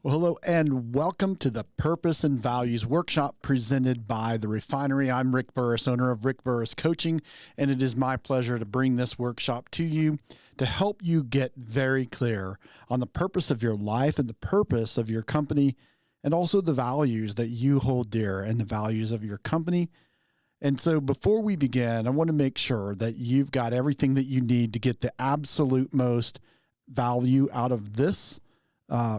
Well, hello and welcome to the Purpose and Values Workshop presented by the Refinery. I'm Rick Burris, owner of Rick Burris Coaching, and it is my pleasure to bring this workshop to you to help you get very clear on the purpose of your life and the purpose of your company, and also the values that you hold dear and the values of your company. And so before we begin, I want to make sure that you've got everything that you need to get the absolute most value out of this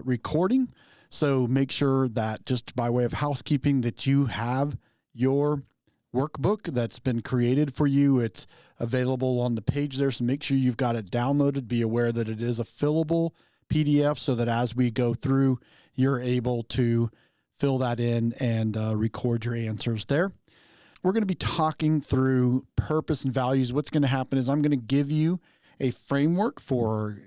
recording. So make sure that, just by way of housekeeping, that you have your workbook that's been created for you. It's available on the page there. So make sure you've got it downloaded. Be aware that it is a fillable PDF so that as we go through, you're able to fill that in and record your answers there. We're going to be talking through purpose and values. What's going to happen is I'm going to give you a framework for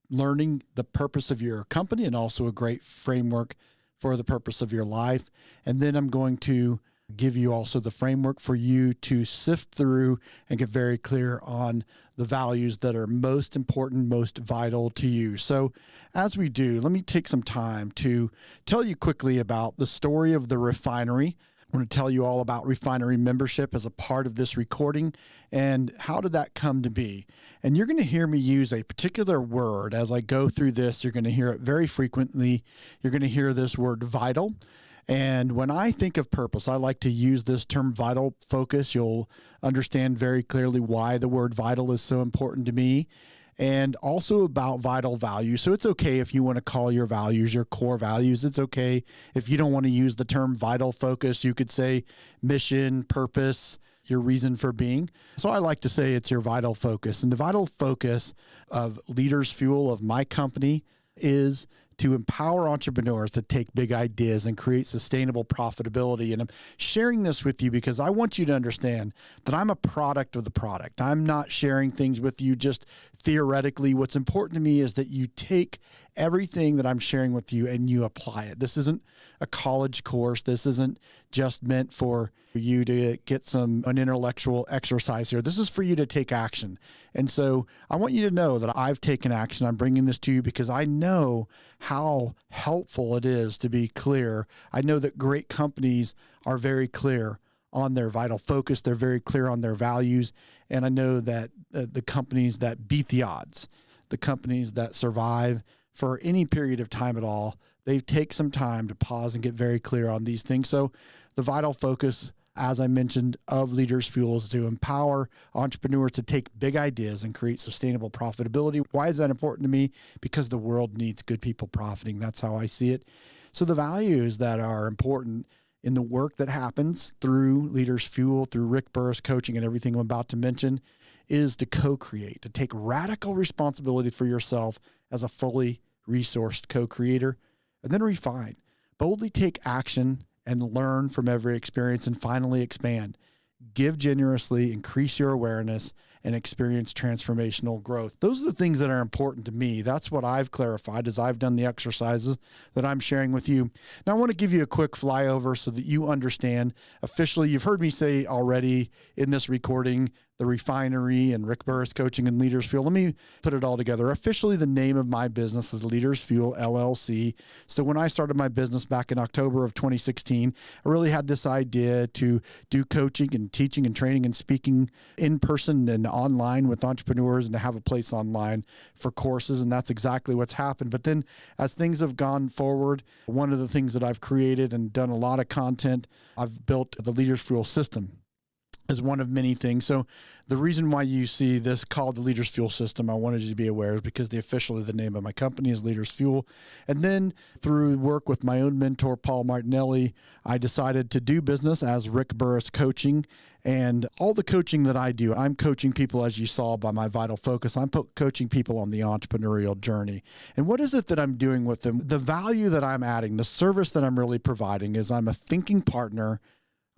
learning the purpose of your company and also a great framework for the purpose of your life. And then I'm going to give you also the framework for you to sift through and get very clear on the values that are most important, most vital to you. So as we do, let me take some time to tell you quickly about the story of the Refinery. I'm going to tell you all about Refinery membership as a part of this recording and how did that come to be. And you're going to hear me use a particular word as I go through this. You're going to hear it very frequently. You're going to hear this word vital. And when I think of purpose, I like to use this term vital focus. You'll understand very clearly why the word vital is so important to me, and also about vital values. So it's okay if you want to call your values your core values. It's okay if you don't want to use the term vital focus. You could say mission, purpose, your reason for being. So I like to say it's your vital focus. And the vital focus of Leaders Fuel, of my company, is to empower entrepreneurs to take big ideas and create sustainable profitability. And I'm sharing this with you because I want you to understand that I'm a product of the product. I'm not sharing things with you just theoretically. What's important to me is that you take everything that I'm sharing with you and you apply it. This isn't a college course. This isn't just meant for you to get an intellectual exercise here. This is for you to take action. And so I want you to know that I've taken action. I'm bringing this to you because I know how helpful it is to be clear. I know that great companies are very clear on their vital focus. They're very clear on their values. And I know that the companies that beat the odds, the companies that survive for any period of time at all, they take some time to pause and get very clear on these things. So the vital focus, as I mentioned, of Leaders Fuel is to empower entrepreneurs to take big ideas and create sustainable profitability. Why is that important to me? Because the world needs good people profiting. That's how I see it. So the values that are important in the work that happens through Leaders Fuel, through Rick Burris Coaching and everything I'm about to mention, is to co-create, to take radical responsibility for yourself as a fully resourced co-creator, and then refine. Boldly take action and learn from every experience, and finally expand. Give generously, increase your awareness, and experience transformational growth. Those are the things that are important to me. That's what I've clarified as I've done the exercises that I'm sharing with you. Now, I want to give you a quick flyover so that you understand officially. You've heard me say already in this recording, the Refinery and Rick Burris Coaching and Leaders Fuel. Let me put it all together. Officially, the name of my business is Leaders Fuel, LLC. So when I started my business back in October of 2016, I really had this idea to do coaching and teaching and training and speaking in person and online with entrepreneurs, and to have a place online for courses. And that's exactly what's happened. But then as things have gone forward, one of the things that I've created and done a lot of content, I've built the Leaders Fuel system as one of many things. So the reason why you see this called the Leaders Fuel System, I wanted you to be aware, is because officially the name of my company is Leaders Fuel. And then through work with my own mentor, Paul Martinelli, I decided to do business as Rick Burris Coaching. And all the coaching that I do, I'm coaching people, as you saw by my vital focus, I'm coaching people on the entrepreneurial journey. And what is it that I'm doing with them? The value that I'm adding, the service that I'm really providing, is I'm a thinking partner,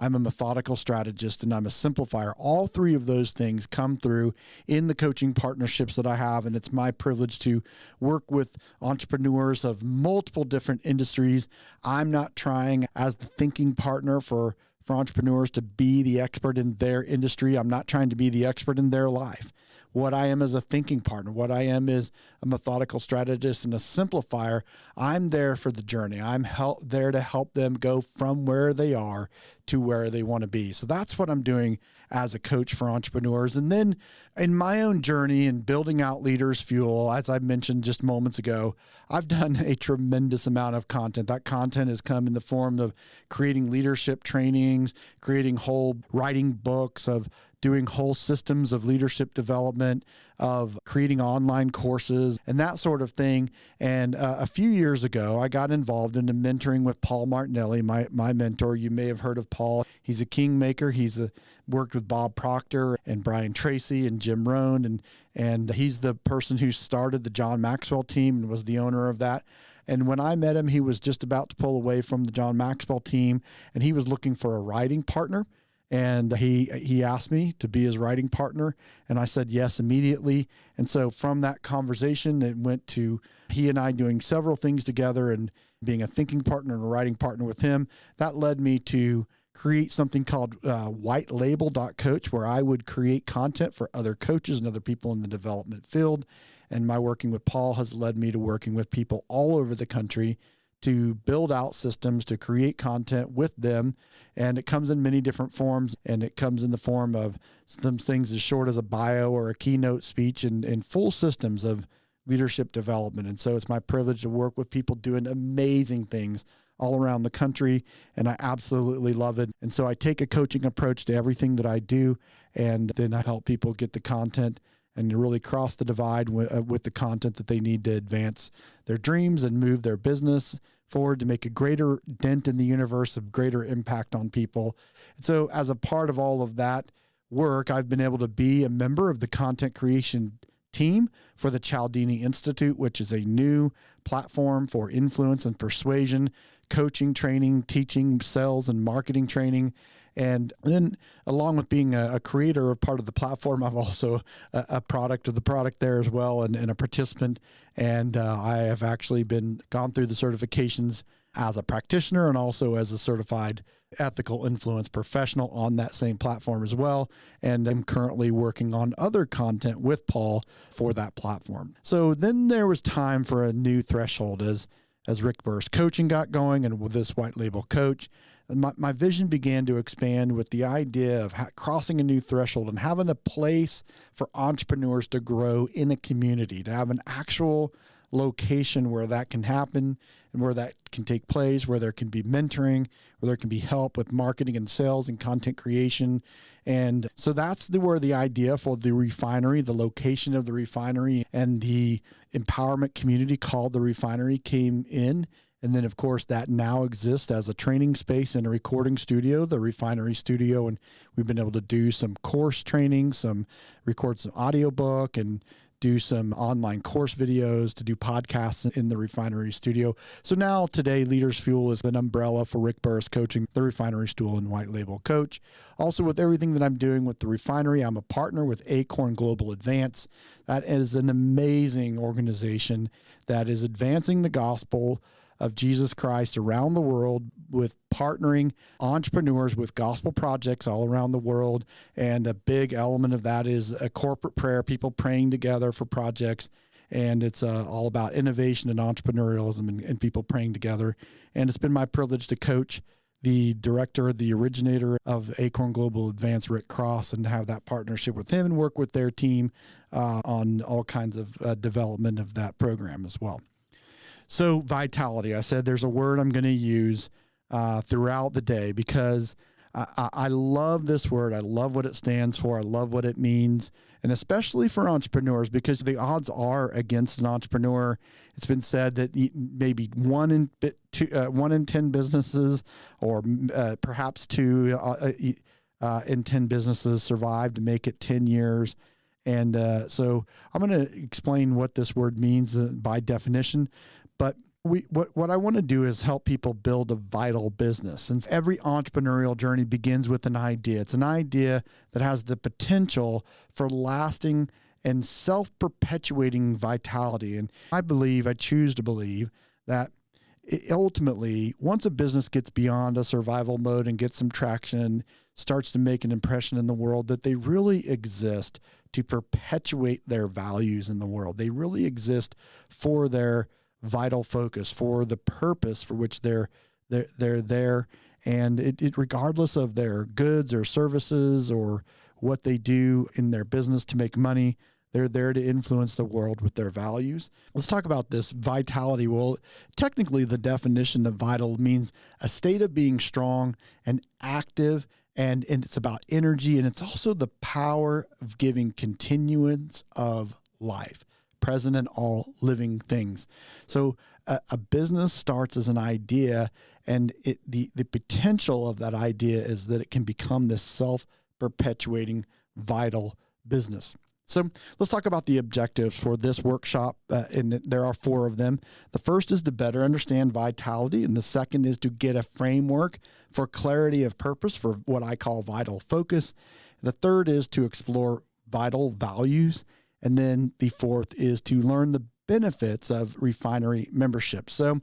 I'm a methodical strategist, and I'm a simplifier. All three of those things come through in the coaching partnerships that I have, and it's my privilege to work with entrepreneurs of multiple different industries. I'm not trying as the thinking partner for entrepreneurs to be the expert in their industry. I'm not trying to be the expert in their life. what I am as a thinking partner, what I am as a methodical strategist and a simplifier. I'm there for the journey. I'm there to help them go from where they are to where they want to be. So that's what I'm doing as a coach for entrepreneurs. And then in my own journey in building out Leaders Fuel, as I mentioned just moments ago, I've done a tremendous amount of content. That content has come in the form of creating leadership trainings, creating whole writing books, of doing whole systems of leadership development, of creating online courses and that sort of thing. And a few years ago, I got involved in the mentoring with Paul Martinelli, my mentor. You may have heard of Paul. He's a kingmaker. He's worked with Bob Proctor and Brian Tracy and Jim Rohn. And he's the person who started the John Maxwell team and was the owner of that. And when I met him, he was just about to pull away from the John Maxwell team, and he was looking for a writing partner. And he asked me to be his writing partner, and I said yes immediately. And so from that conversation, it went to he and I doing several things together and being a thinking partner and a writing partner with him. That led me to create something called whitelabel.coach, where I would create content for other coaches and other people in the development field. And my working with Paul has led me to working with people all over the country to build out systems, to create content with them. And it comes in many different forms, and it comes in the form of some things as short as a bio or a keynote speech, and full systems of leadership development. And so it's my privilege to work with people doing amazing things all around the country, and I absolutely love it. And so I take a coaching approach to everything that I do, and then I help people get the content and to really cross the divide with the content that they need to advance their dreams and move their business forward to make a greater dent in the universe, of greater impact on people. And so as a part of all of that work, I've been able to be a member of the content creation team for the Cialdini Institute, which is a new platform for influence and persuasion, coaching, training, teaching, sales, and marketing training. And then along with being a creator of part of the platform, I'm also a product of the product there as well, and a participant. And I have actually gone through the certifications as a practitioner and also as a certified ethical influence professional on that same platform as well. And I'm currently working on other content with Paul for that platform. So then there was time for a new threshold as Rick Burris Coaching got going, and with this white label coach. My vision began to expand with the idea of crossing a new threshold and having a place for entrepreneurs to grow in a community, to have an actual location where that can happen and where that can take place, where there can be mentoring, where there can be help with marketing and sales and content creation. And so that's where the idea for the Refinery, the location of the Refinery, and the empowerment community called the Refinery came in. And then, of course, that now exists as a training space and a recording studio, the Refinery Studio. And we've been able to do some course training, record some audiobook, and do some online course videos, to do podcasts in the Refinery Studio. So now today, Leaders Fuel is an umbrella for Rick Burris Coaching, the Refinery Stool and White Label Coach. Also, with everything that I'm doing with the Refinery, I'm a partner with Acorn Global Advance. That is an amazing organization that is advancing the gospel of Jesus Christ around the world, with partnering entrepreneurs with gospel projects all around the world. And a big element of that is a corporate prayer, people praying together for projects. And it's all about innovation and entrepreneurialism and people praying together. And it's been my privilege to coach the director, the originator of Acorn Global Advance, Rick Cross, and to have that partnership with him and work with their team on all kinds of development of that program as well. So vitality, I said there's a word I'm going to use throughout the day because I love this word. I love what it stands for. I love what it means, and especially for entrepreneurs, because the odds are against an entrepreneur. It's been said that maybe 1 in 10 businesses, or perhaps 2 in 10 businesses survive to make it 10 years. And so I'm going to explain what this word means by definition. But what I want to do is help people build a vital business. Since every entrepreneurial journey begins with an idea. It's an idea that has the potential for lasting and self-perpetuating vitality. And I choose to believe that ultimately, once a business gets beyond a survival mode and gets some traction, starts to make an impression in the world, that they really exist to perpetuate their values in the world. They really exist for their vital focus, for the purpose for which they're there. And it regardless of their goods or services or what they do in their business to make money, they're there to influence the world with their values. Let's talk about this vitality. Well, technically the definition of vital means a state of being strong and active, and it's about energy, and it's also the power of giving continuance of life, present in all living things. So a business starts as an idea, and the potential of that idea is that it can become this self-perpetuating vital business. So let's talk about the objectives for this workshop, and there are 4 of them. The first is to better understand vitality, and the second is to get a framework for clarity of purpose for what I call vital focus. The third is to explore vital values, and then the fourth is to learn the benefits of Refinery membership. So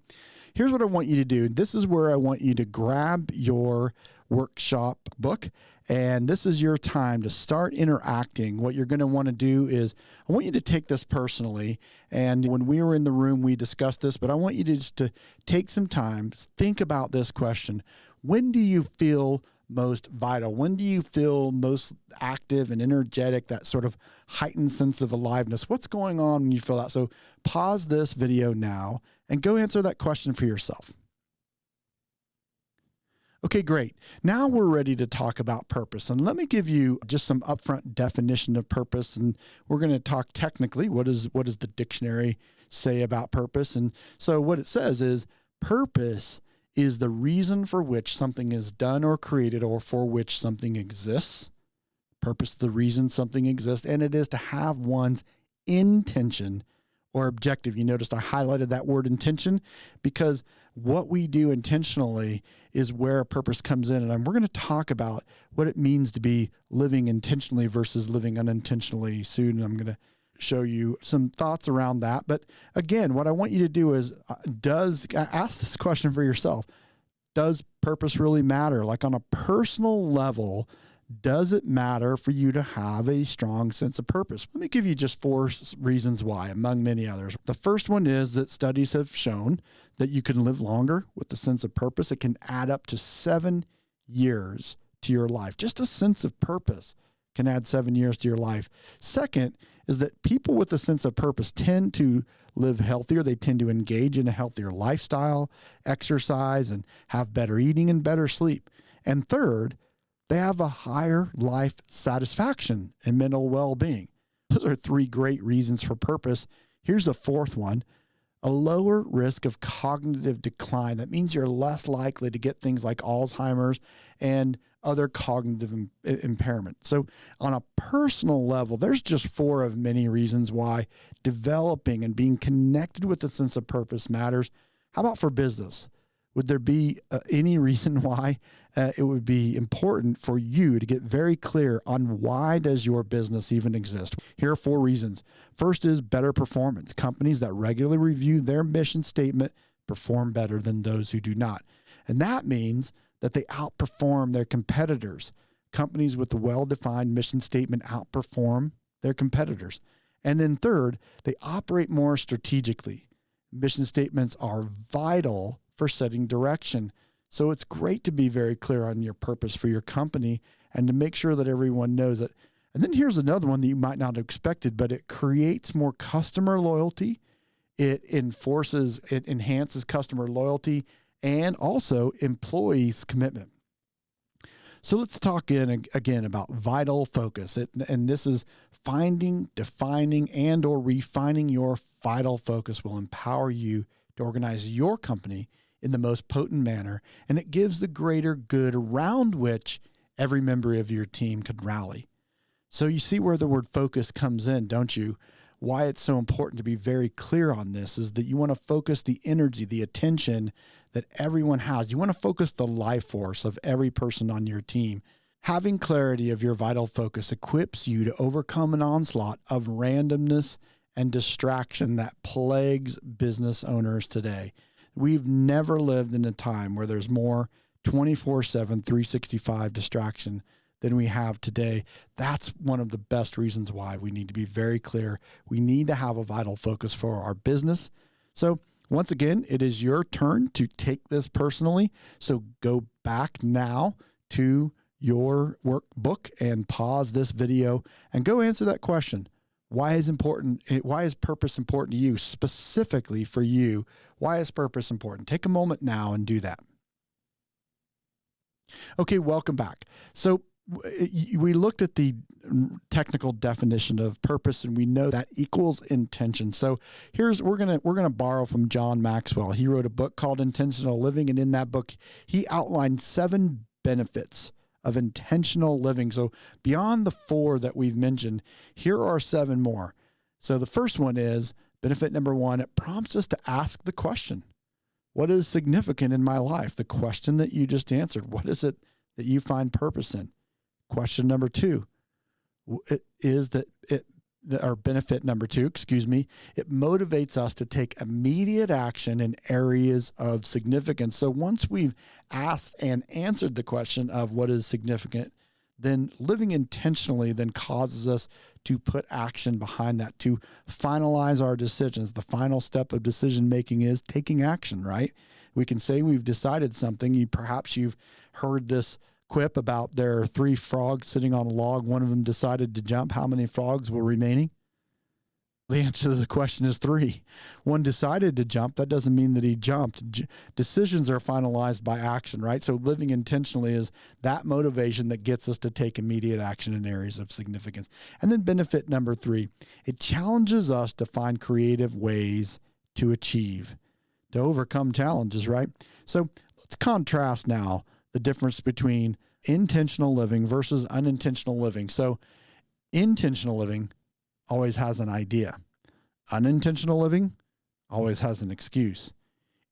here's what I want you to do. This is where I want you to grab your workshop book, and this is your time to start interacting. What you're going to want to do is I want you to take this personally, and when we were in the room we discussed this, but I want you to just to take some time, think about this question. When do you feel most vital? When do you feel most active and energetic, that sort of heightened sense of aliveness? What's going on when you feel that? So pause this video now and go answer that question for yourself. Okay, great. Now we're ready to talk about purpose. And let me give you just some upfront definition of purpose. And we're going to talk technically. What does the dictionary say about purpose? And so what it says is purpose is the reason for which something is done or created or for which something exists. Purpose, the reason something exists. And it is to have one's intention or objective. You noticed I highlighted that word intention because what we do intentionally is where a purpose comes in. And we're going to talk about what it means to be living intentionally versus living unintentionally soon. And I'm going to show you some thoughts around that. But again, what I want you to do is ask this question for yourself. Does purpose really matter? Like on a personal level, does it matter for you to have a strong sense of purpose? Let me give you just 4 reasons why, among many others. The first one is that studies have shown that you can live longer with a sense of purpose. It can add up to 7 years to your life. Just a sense of purpose can add 7 years to your life. Second is that people with a sense of purpose tend to live healthier. They tend to engage in a healthier lifestyle, exercise, and have better eating and better sleep. And third, they have a higher life satisfaction and mental well-being. Those are 3 great reasons for purpose. Here's a 4th one, a lower risk of cognitive decline. That means you're less likely to get things like Alzheimer's and other cognitive impairment. So on a personal level, there's just 4 of many reasons why developing and being connected with a sense of purpose matters. How about for business? Would there be any reason why it would be important for you to get very clear on why does your business even exist? Here are 4 reasons. First is better performance. Companies that regularly review their mission statement perform better than those who do not. And that means that they outperform their competitors. Companies with a well-defined mission statement outperform their competitors. And then third, they operate more strategically. Mission statements are vital for setting direction. So it's great to be very clear on your purpose for your company and to make sure that everyone knows it. And then here's another one that you might not have expected, but it creates more customer loyalty. It enhances customer loyalty and also employees' commitment. So let's talk again about vital focus. And this is finding, defining, and or refining your vital focus will empower you to organize your company in the most potent manner, and it gives the greater good around which every member of your team could rally. So you see where the word focus comes in, don't you? Why it's so important to be very clear on this is that you want to focus the energy, the attention that everyone has. You want to focus the life force of every person on your team. Having clarity of your vital focus equips you to overcome an onslaught of randomness and distraction that plagues business owners today. We've never lived in a time where there's more 24/7, 365 distraction than we have today. That's one of the best reasons why we need to be very clear. We need to have a vital focus for our business. So once again, it is your turn to take this personally. So go back now to your workbook and pause this video and go answer that question. Why is purpose important to you, specifically for you? Why is purpose important? Take a moment now and do that. Okay, welcome back. So we looked at the technical definition of purpose, and we know that equals intention. So we're gonna borrow from John Maxwell. He wrote a book called Intentional Living, and in that book, he outlined 7 benefits of intentional living. So beyond the 4 that we've mentioned, here are 7 more. So the first one is benefit number 1. It prompts us to ask the question, what is significant in my life? The question that you just answered. What is it that you find purpose in? Question number 2 is benefit number 2, it motivates us to take immediate action in areas of significance. So once we've asked and answered the question of what is significant, then living intentionally then causes us to put action behind that, to finalize our decisions. The final step of decision making is taking action, right? We can say we've decided something. Perhaps you've heard this quip about there are 3 frogs sitting on a log. One of them decided to jump. How many frogs were remaining? The answer to the question is 3. One decided to jump. That doesn't mean that he jumped. Decisions are finalized by action, right? So living intentionally is that motivation that gets us to take immediate action in areas of significance. And then benefit number 3, it challenges us to find creative ways to overcome challenges, right? So let's contrast now the difference between intentional living versus unintentional living. So intentional living always has an idea. Unintentional living always has an excuse.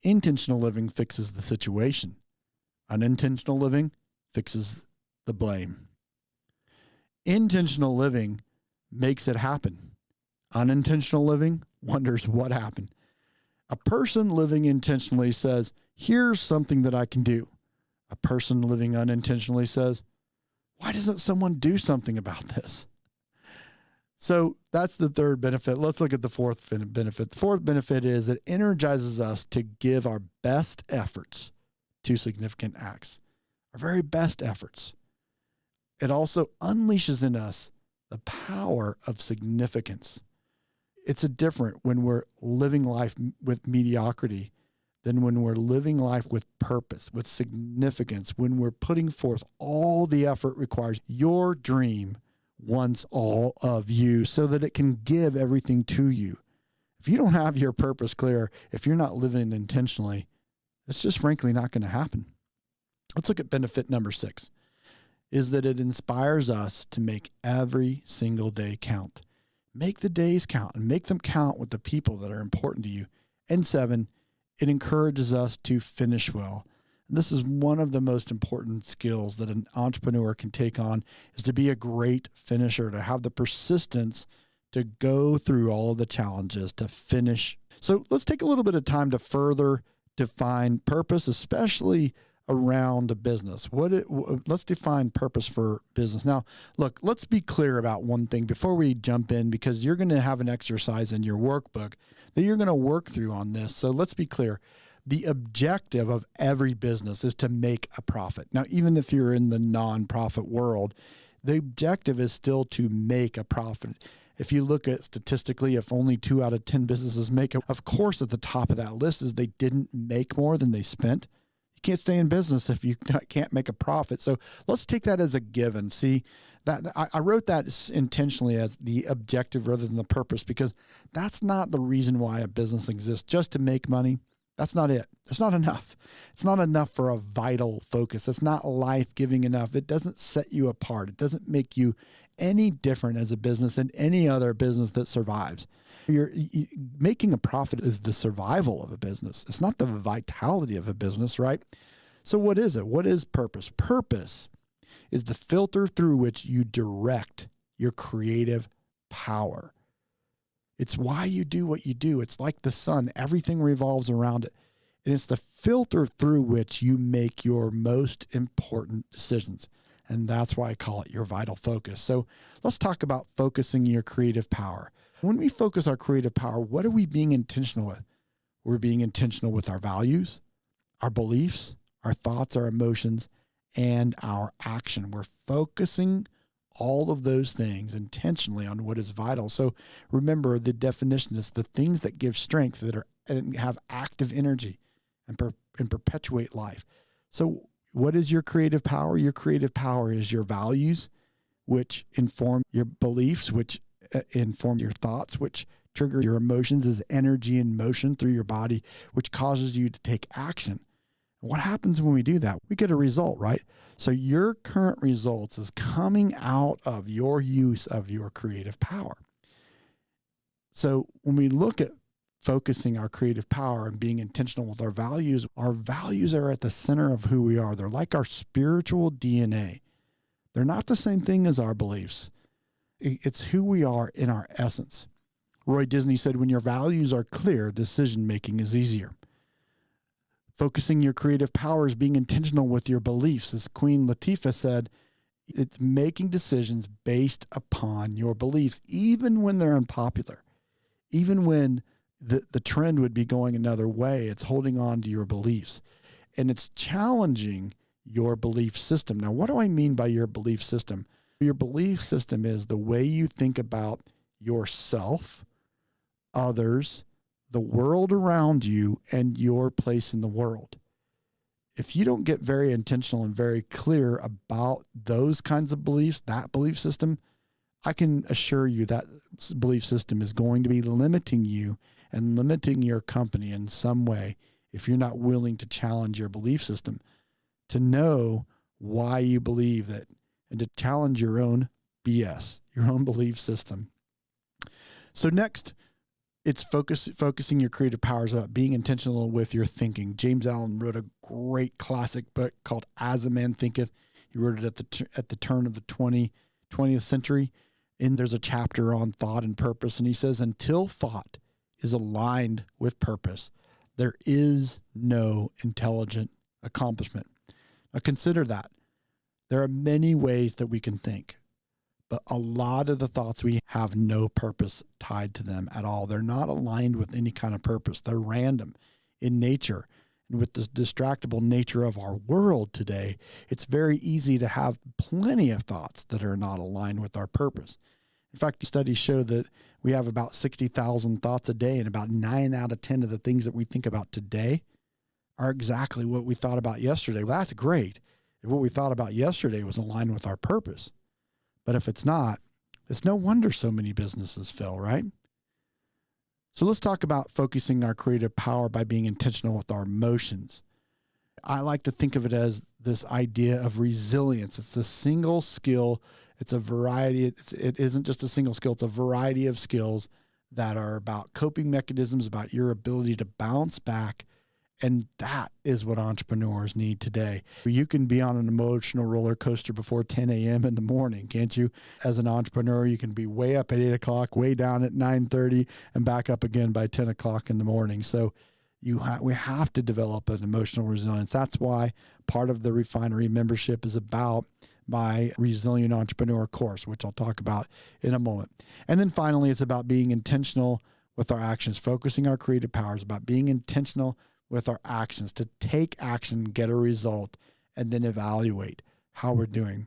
Intentional living fixes the situation. Unintentional living fixes the blame. Intentional living makes it happen. Unintentional living wonders what happened. A person living intentionally says, here's something that I can do. A person living unintentionally says, why doesn't someone do something about this? So that's the third benefit. Let's look at the fourth benefit. The fourth benefit is it energizes us to give our best efforts to significant acts, our very best efforts. It also unleashes in us the power of significance. It's different when we're living life with mediocrity than when we're living life with purpose, with significance, when we're putting forth all the effort requires. Your dream wants all of you so that it can give everything to you. If you don't have your purpose clear, if you're not living intentionally, it's just frankly not going to happen. Let's look at benefit number 6, is that it inspires us to make every single day count. Make the days count and make them count with the people that are important to you. And 7, it encourages us to finish well. And this is one of the most important skills that an entrepreneur can take on, is to be a great finisher, to have the persistence to go through all of the challenges to finish. So let's take a little bit of time to further define purpose, especially around a business. Let's define purpose for business. Now, look, let's be clear about one thing before we jump in, because you're going to have an exercise in your workbook that you're going to work through on this. So let's be clear. The objective of every business is to make a profit. Now, even if you're in the nonprofit world, the objective is still to make a profit. If you look at statistically, if only 2 out of 10 businesses make it, of course, at the top of that list is they didn't make more than they spent. You can't stay in business if you can't make a profit. So let's take that as a given. See, that I wrote that intentionally as the objective rather than the purpose, because that's not the reason why a business exists, just to make money. That's not it. It's not enough. It's not enough for a vital focus. It's not life-giving enough. It doesn't set you apart. It doesn't make you any different as a business than any other business that survives. Making a profit is the survival of a business. It's not the vitality of a business, right? So what is it? What is purpose? Purpose is the filter through which you direct your creative power. It's why you do what you do. It's like the sun. Everything revolves around it. And it's the filter through which you make your most important decisions. And that's why I call it your vital focus. So let's talk about focusing your creative power. When we focus our creative power, what are we being intentional with? We're being intentional with our values, our beliefs, our thoughts, our emotions, and our action. We're focusing all of those things intentionally on what is vital. So remember, the definition is the things that give strength, that are and have active energy and perpetuate life. So what is your creative power? Your creative power is your values, which inform your beliefs, which inform your thoughts, which trigger your emotions as energy and motion through your body, which causes you to take action. What happens when we do that? We get a result, right? So your current results is coming out of your use of your creative power. So when we look at focusing our creative power and being intentional with our values are at the center of who we are. They're like our spiritual DNA. They're not the same thing as our beliefs. It's who we are in our essence. Roy Disney said, when your values are clear, decision-making is easier. Focusing your creative power is being intentional with your beliefs. As Queen Latifah said, it's making decisions based upon your beliefs, even when they're unpopular, even when the trend would be going another way. It's holding on to your beliefs, and it's challenging your belief system. Now, what do I mean by your belief system? Your belief system is the way you think about yourself, others, the world around you, and your place in the world. If you don't get very intentional and very clear about those kinds of beliefs, that belief system, I can assure you that belief system is going to be limiting you and limiting your company in some way if you're not willing to challenge your belief system, to know why you believe that, and to challenge your own BS, your own belief system. So next, it's focusing your creative powers about being intentional with your thinking. James Allen wrote a great classic book called As a Man Thinketh. He wrote it at the turn of the 20th century. And there's a chapter on thought and purpose. And he says, until thought is aligned with purpose, there is no intelligent accomplishment. Now consider that. There are many ways that we can think, but a lot of the thoughts we have no purpose tied to them at all. They're not aligned with any kind of purpose. They're random in nature. And with the distractible nature of our world today, it's very easy to have plenty of thoughts that are not aligned with our purpose. In fact, studies show that we have about 60,000 thoughts a day, and about 9 out of 10 of the things that we think about today are exactly what we thought about yesterday. Well, that's great if what we thought about yesterday was aligned with our purpose. But if it's not, it's no wonder so many businesses fail, right? So let's talk about focusing our creative power by being intentional with our emotions. I like to think of it as this idea of resilience. It's a single skill. It's a variety. It isn't just a single skill. It's a variety of skills that are about coping mechanisms, about your ability to bounce back. And that is what entrepreneurs need today. You can be on an emotional roller coaster before 10 a.m. in the morning, can't you? As an entrepreneur, you can be way up at 8 o'clock, way down at 9:30, and back up again by 10 o'clock in the morning. So we have to develop an emotional resilience. That's why part of the Refinery membership is about my Resilient Entrepreneur course, which I'll talk about in a moment. And then finally, it's about being intentional with our actions, focusing our creative powers, about being intentional with our actions, to take action, get a result, and then evaluate how we're doing.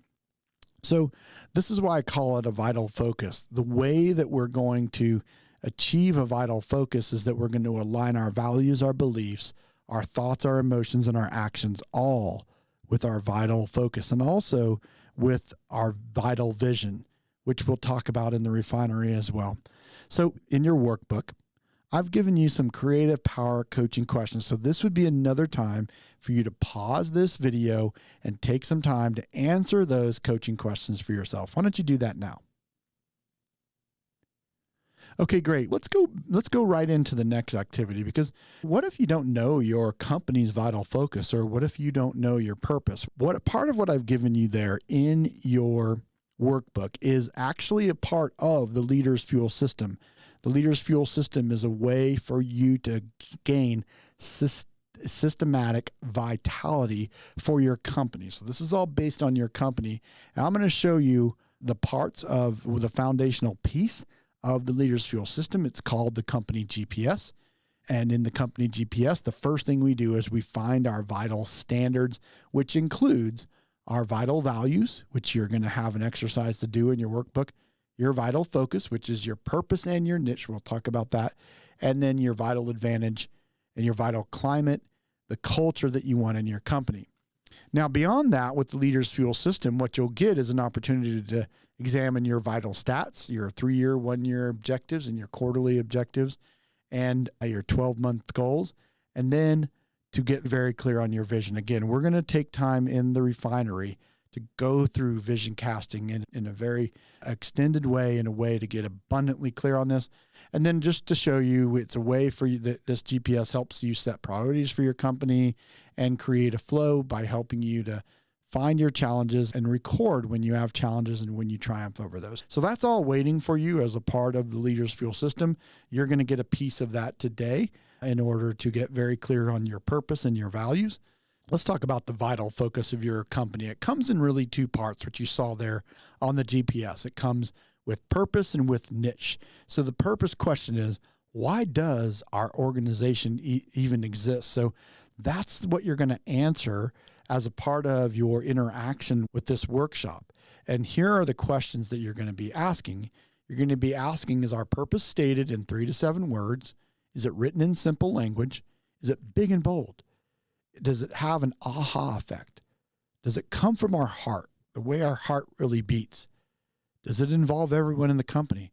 So this is why I call it a vital focus. The way that we're going to achieve a vital focus is that we're going to align our values, our beliefs, our thoughts, our emotions, and our actions all with our vital focus, and also with our vital vision, which we'll talk about in the Refinery as well. So in your workbook, I've given you some creative power coaching questions. So this would be another time for you to pause this video and take some time to answer those coaching questions for yourself. Why don't you do that now? Okay, great. Let's go right into the next activity, because what if you don't know your company's vital focus, or what if you don't know your purpose? What part of what I've given you there in your workbook is actually a part of the Leader's Fuel System. The Leader's Fuel System is a way for you to gain systematic vitality for your company. So this is all based on your company. And I'm going to show you the parts of the foundational piece of the Leaders Fuel system. It's called the company GPS. And in the company GPS, the first thing we do is we find our vital standards, which includes our vital values, which you're going to have an exercise to do in your workbook, your vital focus, which is your purpose and your niche. We'll talk about that. And then your vital advantage and your vital climate, the culture that you want in your company. Now, beyond that, with the Leaders Fuel system, what you'll get is an opportunity to examine your vital stats, your 3-year, 1-year objectives, and your quarterly objectives, and your 12-month goals, and then to get very clear on your vision. Again, we're going to take time in the refinery to go through vision casting in a very extended way, in a way to get abundantly clear on this. And then just to show you, it's a way for you that this GPS helps you set priorities for your company and create a flow by helping you to find your challenges and record when you have challenges and when you triumph over those. So that's all waiting for you as a part of the Leaders Fuel system. You're going to get a piece of that today in order to get very clear on your purpose and your values. Let's talk about the vital focus of your company. It comes in really 2 parts, which you saw there on the GPS. It comes with purpose and with niche. So the purpose question is, why does our organization even exist? So that's what you're going to answer as a part of your interaction with this workshop. And here are the questions that you're going to be asking. You're going to be asking, is our purpose stated in 3 to 7 words? Is it written in simple language? Is it big and bold? Does it have an aha effect? Does it come from our heart, the way our heart really beats? Does it involve everyone in the company?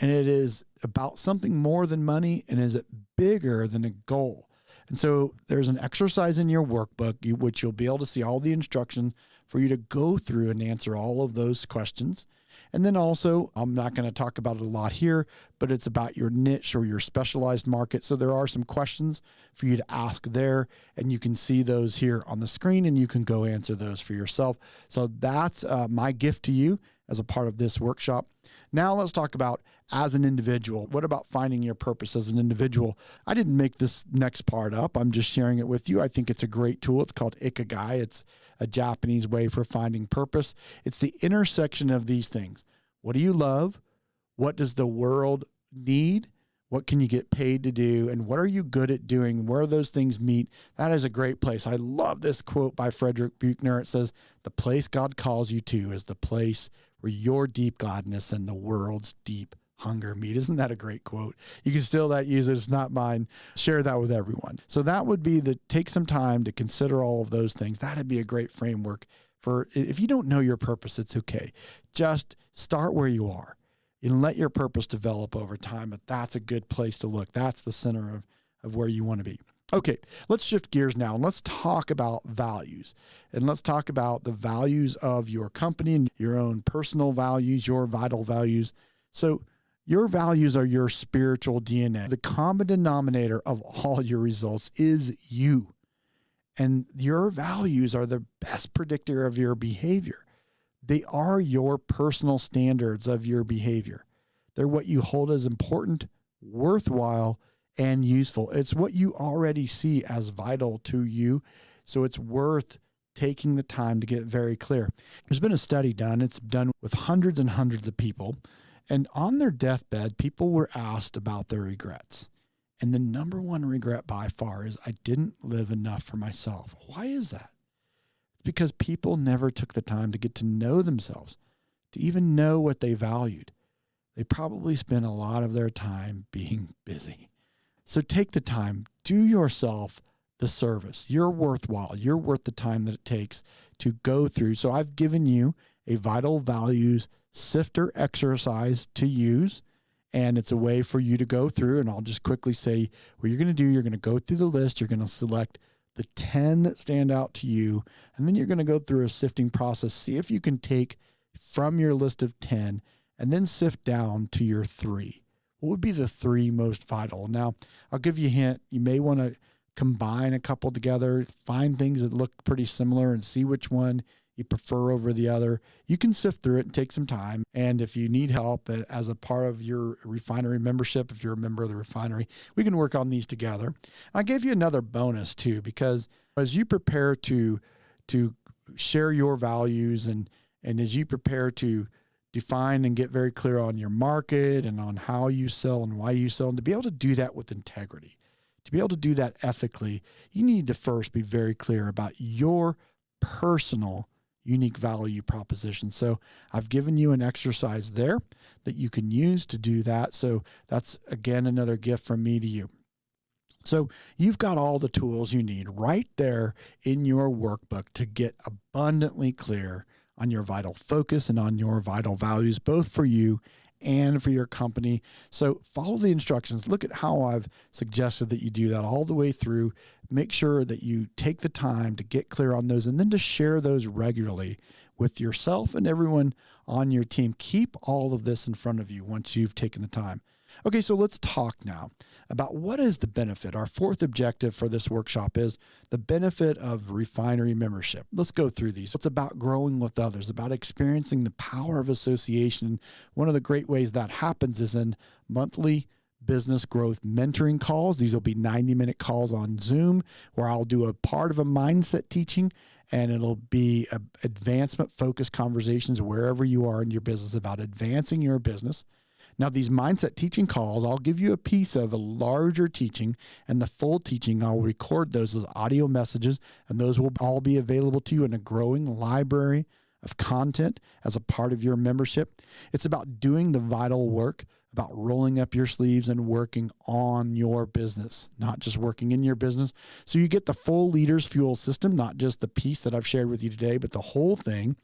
And it is about something more than money, and is it bigger than a goal? And so there's an exercise in your workbook, which you'll be able to see all the instructions for you to go through and answer all of those questions. And then also, I'm not going to talk about it a lot here, but it's about your niche or your specialized market. So there are some questions for you to ask there, and you can see those here on the screen, and you can go answer those for yourself. So that's my gift to you as a part of this workshop. Now let's talk about as an individual. What about finding your purpose as an individual? I didn't make this next part up. I'm just sharing it with you. I think it's a great tool. It's called Ikigai. It's a Japanese way for finding purpose. It's the intersection of these things. What do you love? What does the world need? What can you get paid to do? And what are you good at doing? Where those things meet? That is a great place. I love this quote by Frederick Buechner. It says, "The place God calls you to is the place where your deep gladness and the world's deep hunger meet." Isn't that a great quote? You can steal that, use it. It's not mine. Share that with everyone. So that would be take some time to consider all of those things. That'd be a great framework for, if you don't know your purpose, it's okay. Just start where you are and let your purpose develop over time. But that's a good place to look. That's the center of where you want to be. Okay, let's shift gears now and let's talk about values. And let's talk about the values of your company and your own personal values, your vital values. So your values are your spiritual DNA. The common denominator of all your results is you. And your values are the best predictor of your behavior. They are your personal standards of your behavior. They're what you hold as important, worthwhile, and useful. It's what you already see as vital to you. So it's worth taking the time to get very clear. There's been a study done. It's done with hundreds and hundreds of people. And on their deathbed, people were asked about their regrets. And the number one regret by far is, I didn't live enough for myself. Why is that? It's because people never took the time to get to know themselves, to even know what they valued. They probably spent a lot of their time being busy. So take the time, do yourself the service. You're worthwhile. You're worth the time that it takes to go through. So I've given you a vital values sifter exercise to use, and it's a way for you to go through. And I'll just quickly say what you're going to do. You're going to go through the list. You're going to select the 10 that stand out to you, and then you're going to go through a sifting process. See if you can take from your list of 10 and then sift down to your 3. What would be the 3 most vital? Now, I'll give you a hint. You may want to combine a couple together, find things that look pretty similar and see which one you prefer over the other, you can sift through it and take some time. And if you need help as a part of your Refinery membership, if you're a member of the Refinery, we can work on these together. I gave you another bonus too, because as you prepare to share your values and as you prepare to define and get very clear on your market and on how you sell and why you sell, and to be able to do that with integrity, to be able to do that ethically, you need to first be very clear about your personal unique value proposition. So I've given you an exercise there that you can use to do that. So that's, again, another gift from me to you. So you've got all the tools you need right there in your workbook to get abundantly clear on your vital focus and on your vital values, both for you and for your company. So follow the instructions. Look at how I've suggested that you do that all the way through. Make sure that you take the time to get clear on those and then to share those regularly with yourself and everyone on your team. Keep all of this in front of you once you've taken the time. Okay, so let's talk now about what is the benefit. Our fourth objective for this workshop is the benefit of Refinery membership. Let's go through these. It's about growing with others, about experiencing the power of association. One of the great ways that happens is in monthly business growth mentoring calls. These will be 90-minute calls on Zoom where I'll do a part of a mindset teaching, and it'll be advancement-focused conversations wherever you are in your business about advancing your business. Now, these mindset teaching calls, I'll give you a piece of a larger teaching, and the full teaching, I'll record those as audio messages, and those will all be available to you in a growing library of content as a part of your membership. It's about doing the vital work, about rolling up your sleeves and working on your business, not just working in your business. So you get the full Leaders Fuel system, not just the piece that I've shared with you today, but the whole thing.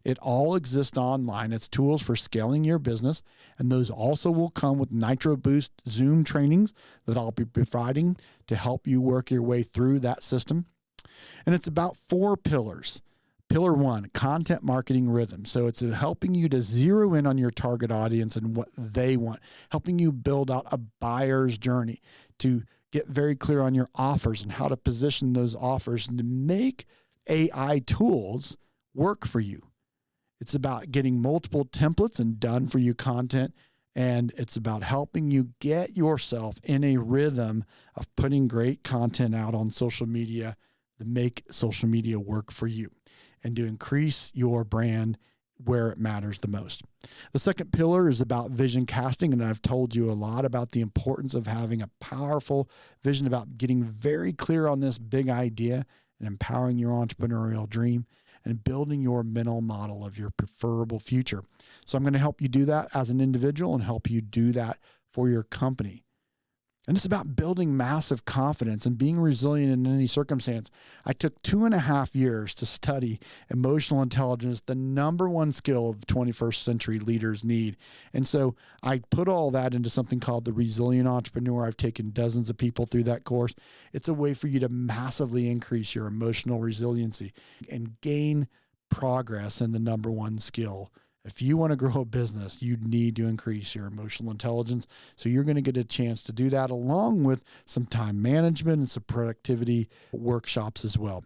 It all exists online. It's tools for scaling your business. And those also will come with Nitro Boost Zoom trainings that I'll be providing to help you work your way through that system. And it's about 4 pillars. Pillar 1, content marketing rhythm. So it's helping you to zero in on your target audience and what they want, helping you build out a buyer's journey, to get very clear on your offers and how to position those offers and to make AI tools work for you. It's about getting multiple templates and done for you content. And it's about helping you get yourself in a rhythm of putting great content out on social media to make social media work for you and to increase your brand where it matters the most. The second pillar is about vision casting, and I've told you a lot about the importance of having a powerful vision, about getting very clear on this big idea and empowering your entrepreneurial dream and building your mental model of your preferable future. So I'm going to help you do that as an individual and help you do that for your company. And it's about building massive confidence and being resilient in any circumstance. I took 2.5 years to study emotional intelligence, the number one skill of 21st century leaders need. And so I put all that into something called the Resilient Entrepreneur. I've taken dozens of people through that course. It's a way for you to massively increase your emotional resiliency and gain progress in the number one skill. If you want to grow a business, you need to increase your emotional intelligence. So you're going to get a chance to do that along with some time management and some productivity workshops as well.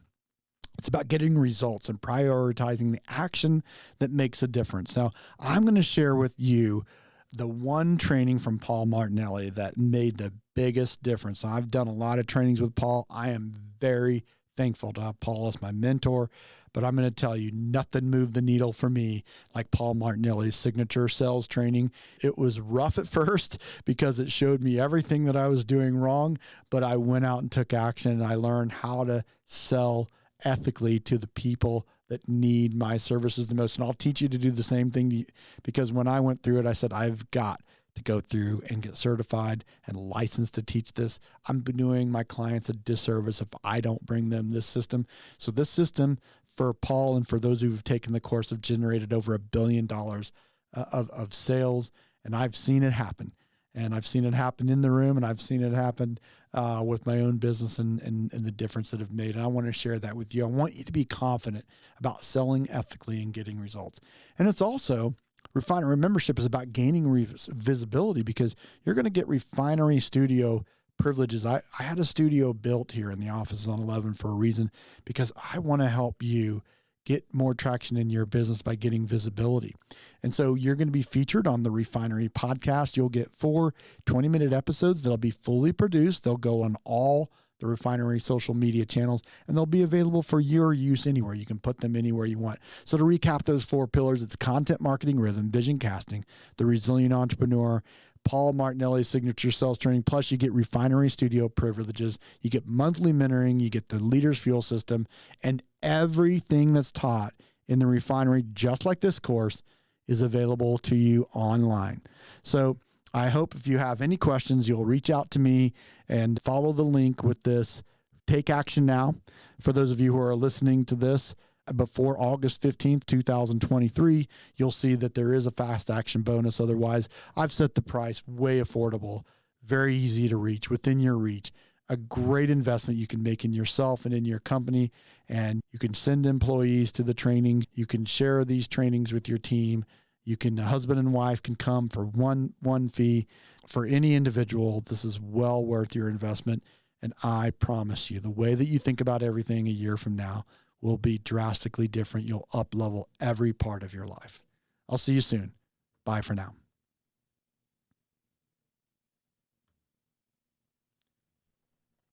It's about getting results and prioritizing the action that makes a difference. Now, I'm going to share with you the one training from Paul Martinelli that made the biggest difference. I've done a lot of trainings with Paul. I am very thankful to have Paul as my mentor. But I'm going to tell you, nothing moved the needle for me like Paul Martinelli's signature sales training. It was rough at first because it showed me everything that I was doing wrong, but I went out and took action, and I learned how to sell ethically to the people that need my services the most. And I'll teach you to do the same thing, because when I went through it, I said, I've got to go through and get certified and licensed to teach this. I'm doing my clients a disservice if I don't bring them this system. So this system, for Paul and for those who've taken the course, have generated over $1 billion of sales. And I've seen it happen. And I've seen it happen in the room, and I've seen it happen with my own business and the difference that I've made. And I want to share that with you. I want you to be confident about selling ethically and getting results. And it's also, Refinery membership is about gaining visibility, because you're going to get Refinery studio privileges. I had a studio built here in the office on 11 for a reason, because I want to help you get more traction in your business by getting visibility. And so you're going to be featured on the Refinery podcast. You'll get 4 20-minute episodes that'll be fully produced. They'll go on all the Refinery social media channels, and they'll be available for your use anywhere. You can put them anywhere you want. So to recap those 4 pillars, it's content marketing, rhythm, vision casting, the resilient entrepreneur, Paul Martinelli's signature sales training, plus you get Refinery Studio privileges, you get monthly mentoring, you get the Leaders Fuel system, and everything that's taught in the Refinery, just like this course, is available to you online. So I hope if you have any questions, you'll reach out to me and follow the link with this. Take action now. For those of you who are listening to this before August 15th, 2023, you'll see that there is a fast action bonus. Otherwise, I've set the price way affordable, very easy to reach, within your reach, a great investment you can make in yourself and in your company. And you can send employees to the trainings. You can share these trainings with your team. You can, husband and wife can come for one fee. For any individual, this is well worth your investment. And I promise you, the way that you think about everything a year from now will be drastically different. You'll up-level every part of your life. I'll see you soon. Bye for now.